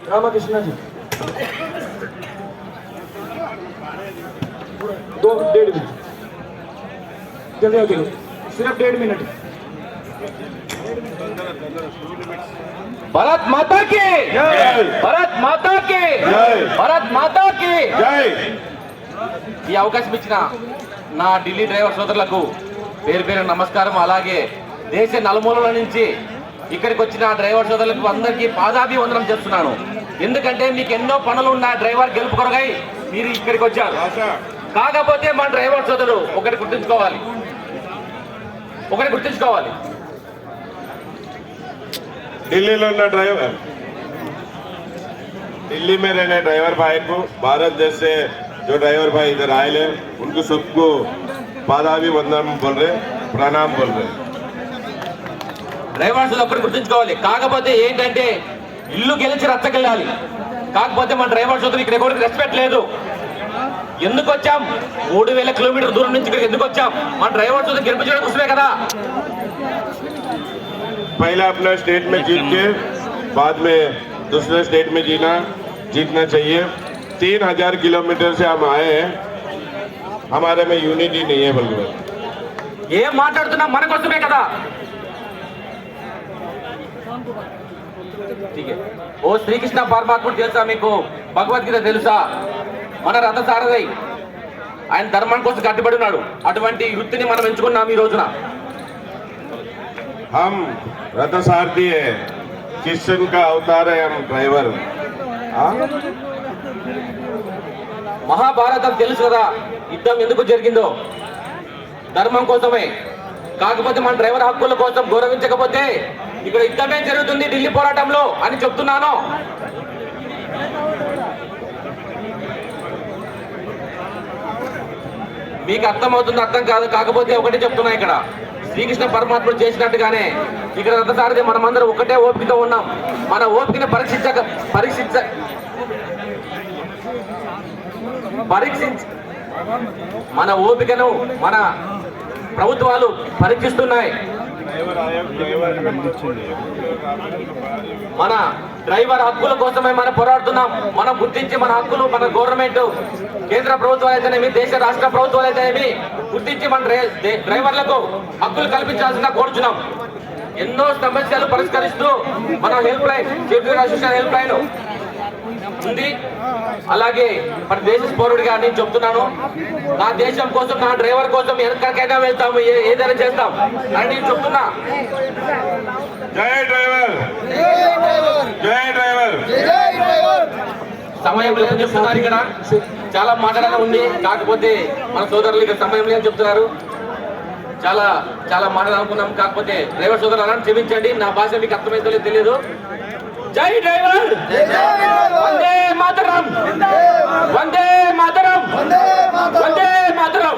रामाकृष्ण जी 2.5 minute जल्दी आओ सिर्फ 1.5 मिनट। भारत माता की जय, भारत माता की जय, भारत माता की जय। ఈ అవకాశం ఇచ్చిన నా ఢిల్లీ డ్రైవర్ సోదరులకు పేరు పేరు నమస్కారం. అలాగే దేశ నలుమూలల నుంచి ఇక్కడికి వచ్చిన డ్రైవర్ సోదరులకు అందరికీ పాదాభివందనం చేస్తున్నాను. ఎందుకంటే మీకు ఎన్నో పనులు ఉన్న డ్రైవర్ గెలుపు కొరకై మీరు ఇక్కడికి వచ్చారు. కాకపోతే మన డ్రైవర్ సోదరులు ఒకటి గుర్తుంచుకోవాలి, ఢిల్లీలో ఉన్న డ్రైవర్, दिल्ली में रहने ड्राइवर भाई को, भारत देश से जो ड्राइवर भाई इधर आए हैं उनको सबको पादाभिवंदन बोल रहे, प्रणाम बोल रहे. డ్రైవర్స్ ఒక్కటి గుర్తుంచుకోవాలి. కాకపోతే ఏంటంటే ఇల్లు గెలిచి రచ్చకెళ్ళాలి. కాకపోతే మన డ్రైవర్ సోదరు ఇక్కడ ఎవరికి రెస్పెక్ట్ లేదు. ఎందుకు వచ్చాం? 3000 కిలోమీటర్ దూరం నుంచి ఇక్కడికి ఎందుకు వచ్చాం? మన డ్రైవర్ సోదరు గెలిపించడం కోసమే కదా. पहले अपना स्टेट में जीत के बाद में दूसरे स्टेट में जीतना चाहिए. 3000 किलोमीटर से हम आए हैं, हमारे में यूनिटी नहीं है. बल्कि ఏం మాట్లాడుతున్నా మన కోసమే కదా. ఓ శ్రీకృష్ణ పరమాత్ముడు తెలుసా మీకు? భగవద్గీత తెలుసా? మన రథ సారథి ఆయన ధర్మం కోసం కట్టుబడి ఉన్నాడు. అటువంటి వృత్తిని మనం ఎంచుకున్నాం ఈ రోజున. हम रथ सारथी है, कृष्ण का अवतार है, हम ड्राइवर. మహాభారతం తెలుసు కదా, యుద్ధం ఎందుకు జరిగిందో? ధర్మం కోసమే. కాకపోతే మన డ్రైవర్ హక్కుల కోసం గౌరవించకపోతే ఇక్కడ యుద్ధమే జరుగుతుంది ఢిల్లీ పోరాటంలో అని చెప్తున్నాను. మీకు అర్థమవుతుంది, అర్థం కాదు. కాకపోతే ఒకటి చెప్తున్నా, ఇక్కడ శ్రీకృష్ణ పరమాత్ముడు చేసినట్టుగానే ఇక్కడ రథసారథి మనమందరం ఒకటే ఓపికతో ఉన్నాం. మన ఓపికను మన ఓపికను మన ప్రభుత్వాలు పరీక్షిస్తున్నాయి. మన డ్రైవర్ హక్కుల కోసమే మనం పోరాడుతున్నాం. మనం గుర్తించి మన హక్కులు, మన గవర్నమెంట్, కేంద్ర ప్రభుత్వాలు అయితేనేమి, దేశ రాష్ట్ర ప్రభుత్వాలు అయితేనేమి గుర్తించి మన డ్రైవర్లకు హక్కులు కల్పించాల్సిన కోరుచున్నాం. ఎన్నో సమస్యలు పరిష్కరిస్తూ మన help line, chief assistant help line ఉంది. అలాగే మన దేశ పౌరుడిగా నేను చెప్తున్నాను, నా దేశం కోసం, నా డ్రైవర్ కోసం ఎక్కడికైనా వెళ్తాము, ఏదైనా చేస్తాం అని నేను చెప్తున్నా. జై డ్రైవర్, జై డ్రైవర్. సమయం లేదని చెప్తున్నారు. ఇక్కడ చాలా మాట్లాడాలని ఉంది, కాకపోతే మన సోదరులు ఇక్కడ సమయం లేదని చెప్తున్నారు. చాలా చాలా మాట్లాడాలనుకున్నాం, కాకపోతే డ్రైవర్ సోదరులు అలా క్షమించండి, నా భాష మీకు అర్థమైతే తెలియదు. జై డ్రైవర్, వందే మాతరం, వందే మాతరం, వందే మాతరం.